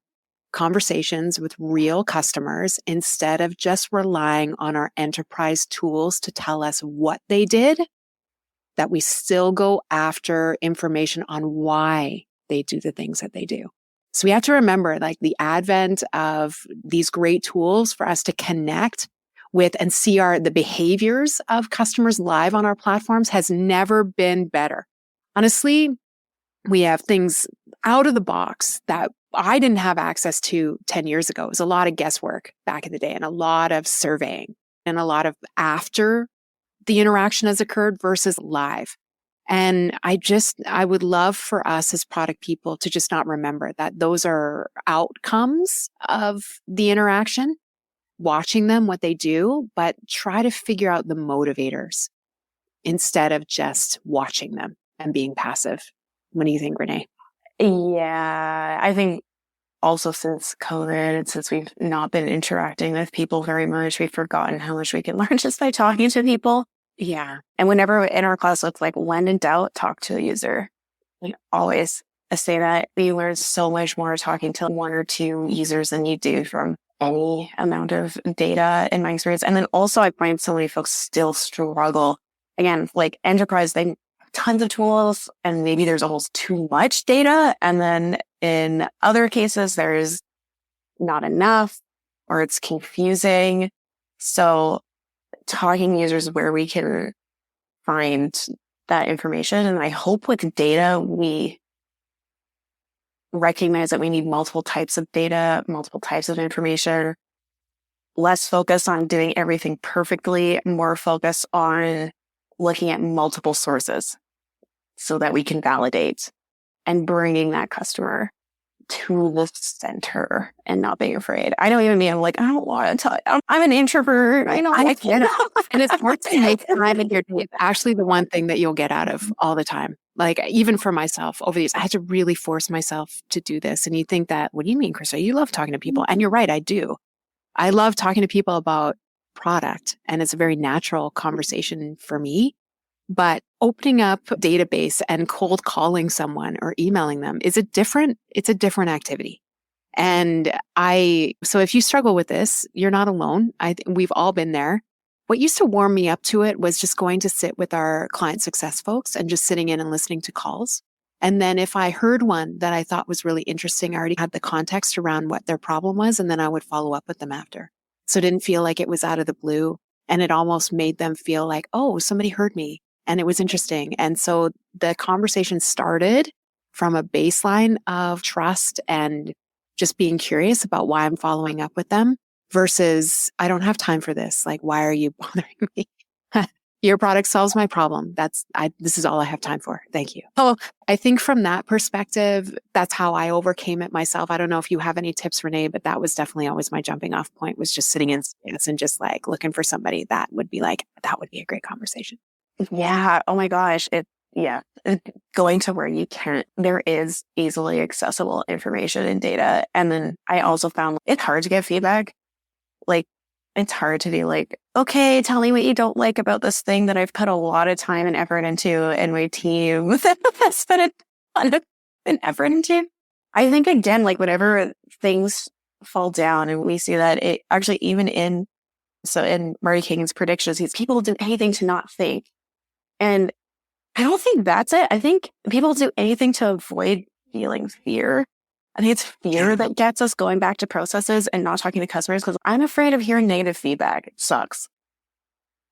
conversations with real customers instead of just relying on our enterprise tools to tell us what they did, that we still go after information on why they do the things that they do. So we have to remember, like, the advent of these great tools for us to connect with and see the behaviors of customers live on our platforms has never been better. Honestly, we have things out of the box that I didn't have access to 10 years ago. It was a lot of guesswork back in the day and a lot of surveying and a lot of after the interaction has occurred versus live. And I would love for us as product people to just not remember that those are outcomes of the interaction, watching them, what they do, but try to figure out the motivators instead of just watching them and being passive. What do you think, Renee? Yeah, I think also since COVID, and since we've not been interacting with people very much, we've forgotten how much we can learn just by talking to people. Yeah. And whenever in our class, it's like, when in doubt, talk to a user. Like, always say that. You learn so much more talking to one or two users than you do from any amount of data in my experience. And then also I find so many folks still struggle. Again, like enterprise, they have tons of tools and maybe there's almost too much data. And then in other cases, there's not enough or it's confusing. So talking to users where we can find that information. And I hope with data, we recognize that we need multiple types of data, multiple types of information, less focus on doing everything perfectly, more focus on looking at multiple sources so that we can validate and bringing that customer to the center and not being afraid. I know even me, I'm like, I don't want to tell. I'm an introvert. I know. I get it. And it's hard to make time in your day. It's actually the one thing that you'll get out of all the time. Like even for myself over these, I had to really force myself to do this. And you think that, what do you mean, Christa? You love talking to people. And you're right, I do. I love talking to people about product. And it's a very natural conversation for me. But opening up a database and cold calling someone or emailing them it's a different activity. And so if you struggle with this, you're not alone. We've all been there. What used to warm me up to it was just going to sit with our client success folks and just sitting in and listening to calls. And then if I heard one that I thought was really interesting, I already had the context around what their problem was. And then I would follow up with them after. So it didn't feel like it was out of the blue. And it almost made them feel like, oh, somebody heard me. And it was interesting. And so the conversation started from a baseline of trust and just being curious about why I'm following up with them versus I don't have time for this. Like, why are you bothering me? Your product solves my problem. This is all I have time for. Thank you. So I think from that perspective, that's how I overcame it myself. I don't know if you have any tips, Renee, but that was definitely always my jumping off point was just sitting in space and just like looking for somebody that would be a great conversation. Yeah. Oh my gosh. Going to where you can't, there is easily accessible information and data. And then I also found it's hard to get feedback. Like, it's hard to be like, okay, tell me what you don't like about this thing that I've put a lot of time and effort into and my team has put a ton of effort into. I think again, like whenever things fall down and we see that it actually even in Marty Kagan's predictions, people do anything to not think. And I don't think that's it. I think people do anything to avoid feeling fear. I think it's fear that gets us going back to processes and not talking to customers because I'm afraid of hearing negative feedback. It sucks.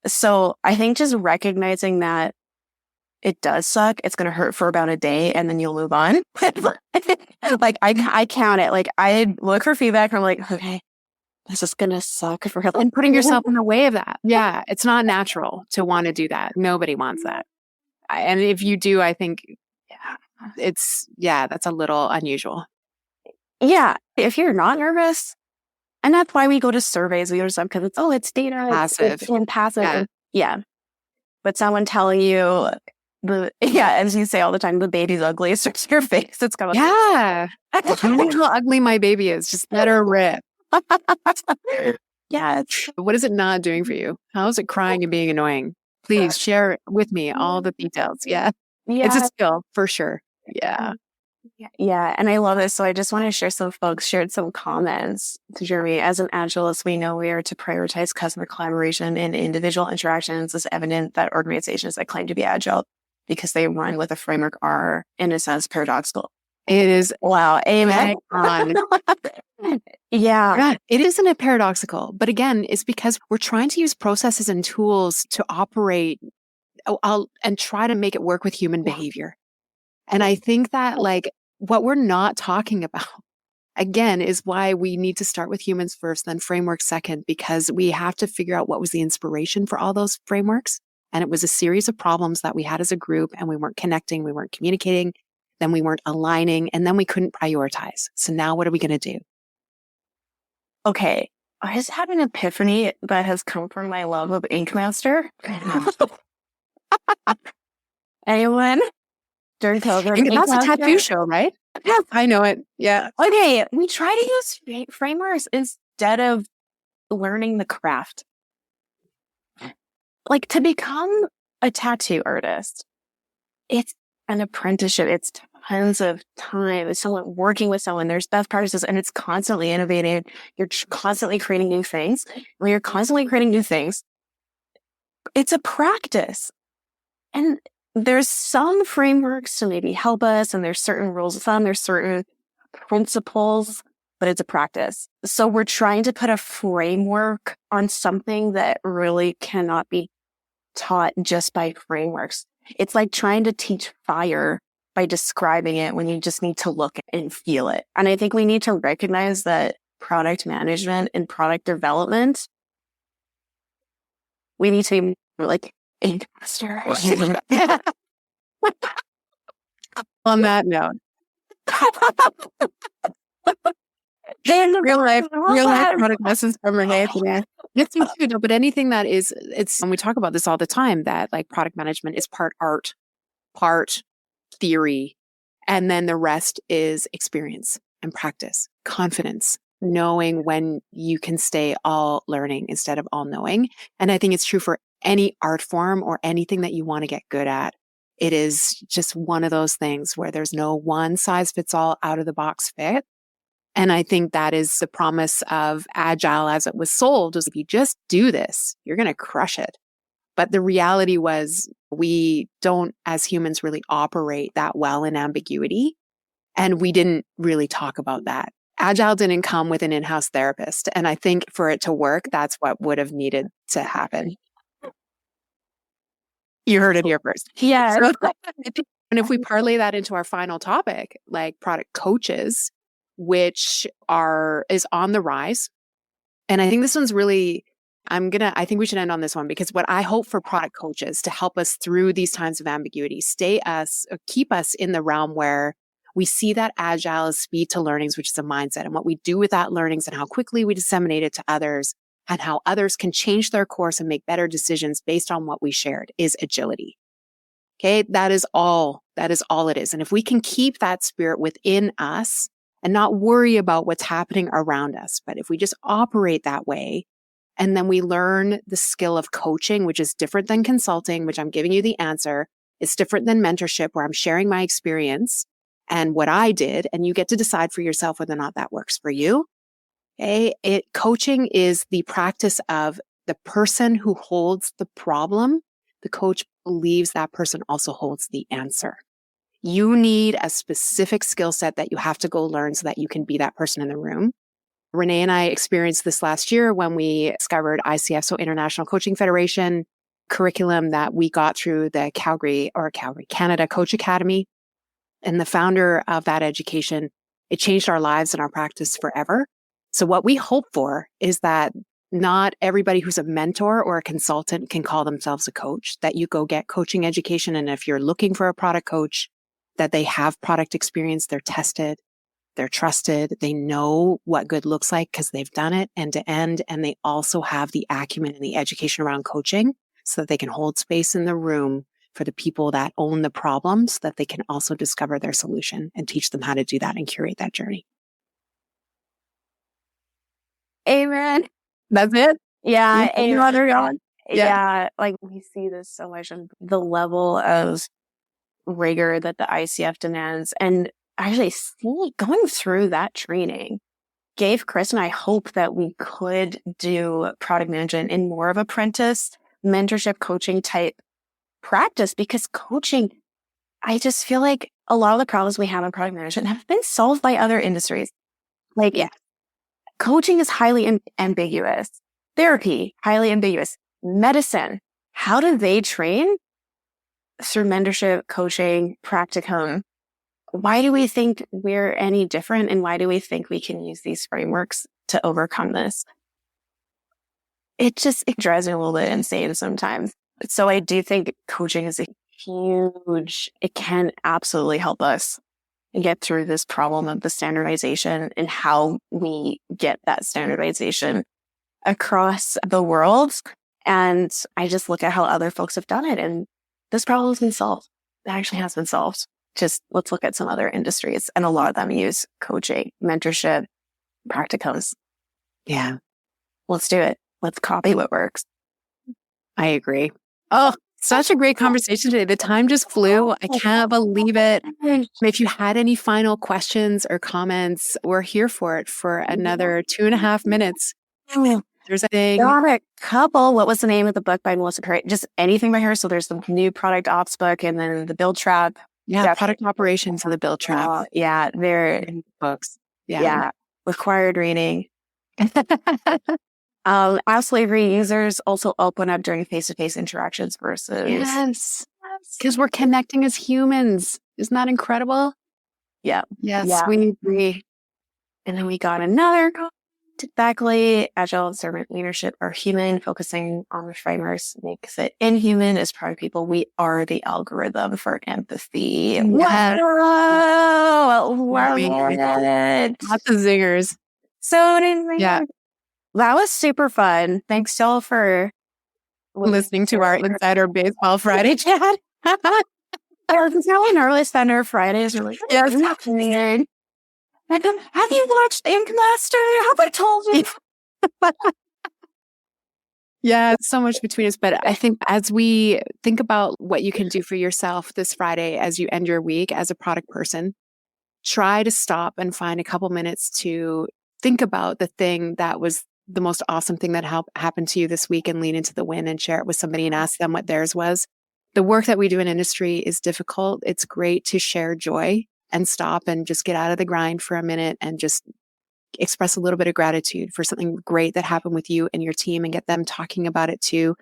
So I think just recognizing that it does suck, it's going to hurt for about a day and then you'll move on. Like I count it. Like I look for feedback and I'm like, okay, this is going to suck for her. And putting yourself in the way of that. Yeah. It's not natural to want to do that. Nobody wants that. And if you do, I think that's a little unusual. Yeah. If you're not nervous, and that's why we go to surveys, we go to stuff because it's data. Passive. It's passive. Yeah. But someone telling you as you say all the time, the baby's ugly, search your face. It's kind of I know how ugly my baby is. Just let her rip. Yeah. What is it not doing for you? How is it crying and being annoying? Please share with me all the details. Yeah. It's a skill for sure. Yeah. Yeah. And I love this. So I just want to share some folks shared some comments to Jeremy. As an Agilist, we know we are to prioritize customer collaboration and individual interactions. It's evident that organizations that claim to be Agile because they run with a framework are, in a sense, paradoxical. It is. Wow. Amen. Yeah. It isn't a paradoxical, but again, it's because we're trying to use processes and tools to operate and try to make it work with human behavior. And I think that what we're not talking about, again, is why we need to start with humans first, then frameworks second, because we have to figure out what was the inspiration for all those frameworks. And it was a series of problems that we had as a group and we weren't connecting, we weren't communicating, then we weren't aligning, and then we couldn't prioritize. So now what are we going to do? Okay. I just had an epiphany that has come from my love of Ink Master. Anyone? During COVID. That's a tattoo show, right? Yes, I know it. Yeah. Okay, we try to use frameworks instead of learning the craft. Like, to become a tattoo artist, it's an apprenticeship. It's tons of time. It's someone working with someone. There's best practices, and it's constantly innovating. You're constantly creating new things. When you're constantly creating new things, it's a practice. And there's some frameworks to maybe help us, and there's certain rules of thumb, there's certain principles, but it's a practice. So we're trying to put a framework on something that really cannot be taught just by frameworks. It's like trying to teach fire by describing it when you just need to look and feel it. And I think we need to recognize that product management and product development, we need to be like a master. On that note. Real life product lessons from Renee today. It's true, no, but anything that is, and we talk about this all the time, that like product management is part art, part theory, and then the rest is experience and practice, confidence, knowing when you can stay all learning instead of all knowing. And I think it's true for any art form or anything that you want to get good at. It is just one of those things where there's no one size fits all out of the box fit. And I think that is the promise of Agile as it was sold, was if you just do this, you're going to crush it. But the reality was we don't, as humans, really operate that well in ambiguity. And we didn't really talk about that. Agile didn't come with an in-house therapist. And I think for it to work, that's what would have needed to happen. You heard it here first. Yeah. So, and if we parlay that into our final topic, like product coaches, which is on the rise. And I think this one's really, I think we should end on this one, because what I hope for product coaches to help us through these times of ambiguity, keep us in the realm where we see that Agile is speed to learnings, which is a mindset, and what we do with that learnings and how quickly we disseminate it to others and how others can change their course and make better decisions based on what we shared is agility. Okay. That is all it is. And if we can keep that spirit within us and not worry about what's happening around us, but if we just operate that way, and then we learn the skill of coaching, which is different than consulting, which I'm giving you the answer. It's different than mentorship, where I'm sharing my experience and what I did, and you get to decide for yourself whether or not that works for you. Okay. Coaching is the practice of the person who holds the problem. The coach believes that person also holds the answer. You need a specific skill set that you have to go learn so that you can be that person in the room. Renee and I experienced this last year when we discovered ICF, so International Coaching Federation curriculum that we got through the Calgary, Canada Coach Academy. And the founder of that education, it changed our lives and our practice forever. So what we hope for is that not everybody who's a mentor or a consultant can call themselves a coach, that you go get coaching education. And if you're looking for a product coach, that they have product experience, they're tested, they're trusted, they know what good looks like because they've done it end to end. And they also have the acumen and the education around coaching so that they can hold space in the room for the people that own the problems, that they can also discover their solution and teach them how to do that and curate that journey. Amen. That's it. Yeah. Amen. Yeah. Like we see this so much on the level of rigor that the ICF demands. And actually going through that training gave Chris and I hope that we could do product management in more of apprentice mentorship coaching type practice, because coaching, I just feel like a lot of the problems we have in product management have been solved by other industries. Like, yeah, coaching is highly ambiguous. Therapy, highly ambiguous. Medicine, how do they train? Through mentorship, coaching, practicum. Why do we think we're any different? And why do we think we can use these frameworks to overcome this? It drives me a little bit insane sometimes. So I do think coaching is it can absolutely help us get through this problem of the standardization and how we get that standardization across the world. And I just look at how other folks have done it, and this problem has been solved. It actually has been solved. Just let's look at some other industries. And a lot of them use coaching, mentorship, practicums. Yeah. Let's do it. Let's copy what works. I agree. Oh, such a great conversation today. The time just flew. I can't believe it. If you had any final questions or comments, we're here for it for another 2.5 minutes. There's a thing. Got a couple. What was the name of the book by Melissa Perry? Just anything by her. So there's the new product ops book and then the Build Trap. Yeah, product operations of the Build Trap. Yeah, they're books. Yeah, required reading. Absolutely agree. Users also open up during face-to-face interactions versus... Yes, because we're connecting as humans. Isn't that incredible? Yeah. Yes, we agree. And then we got another Beckley, Agile and Servant Leadership are human, focusing on the frameworks makes it inhuman as product people. We are the algorithm for empathy. Yes. Wow. Lots of zingers. So yeah. That was super fun. Thanks y'all for listening to our Insider Baseball Friday chat. That's how we normally spend our Fridays. We're like, yes. Weird. Have you watched Ink Master? Have I told you? Yeah, so much between us. But I think as we think about what you can do for yourself this Friday as you end your week as a product person, try to stop and find a couple minutes to think about the thing that was the most awesome thing that happened to you this week and lean into the win and share it with somebody and ask them what theirs was. The work that we do in industry is difficult. It's great to share joy and stop and just get out of the grind for a minute and just express a little bit of gratitude for something great that happened with you and your team and get them talking about it too.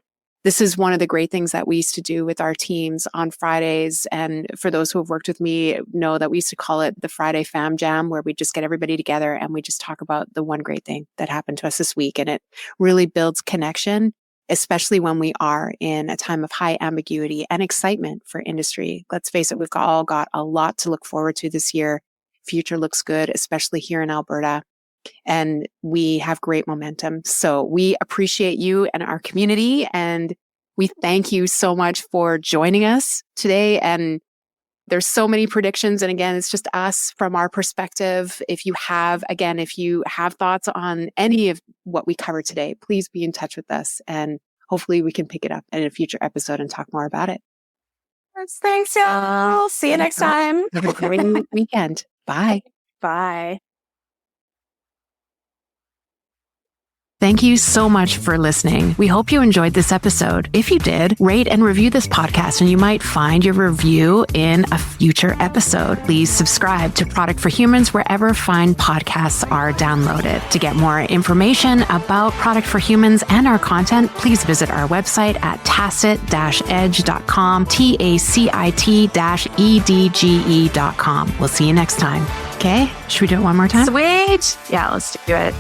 This is one of the great things that we used to do with our teams on Fridays. And for those who have worked with me know that we used to call it the Friday Fam Jam, where we just get everybody together and we just talk about the one great thing that happened to us this week. And it really builds connection, especially when we are in a time of high ambiguity and excitement for industry. Let's face it, we've all got a lot to look forward to this year. Future looks good, especially here in Alberta. And we have great momentum. So we appreciate you and our community. And we thank you so much for joining us today. And there's so many predictions. And again, it's just us from our perspective. If you have thoughts on any of what we covered today, please be in touch with us. And hopefully we can pick it up in a future episode and talk more about it. Thanks, y'all. See you next time. Have a great weekend. Bye. Bye. Thank you so much for listening. We hope you enjoyed this episode. If you did, rate and review this podcast, and you might find your review in a future episode. Please subscribe to Product for Humans wherever fine podcasts are downloaded. To get more information about Product for Humans and our content, please visit our website at tacit-edge.com, tacit-edge.com. We'll see you next time. Okay? Should we do it one more time? Sweet. Yeah, let's do it.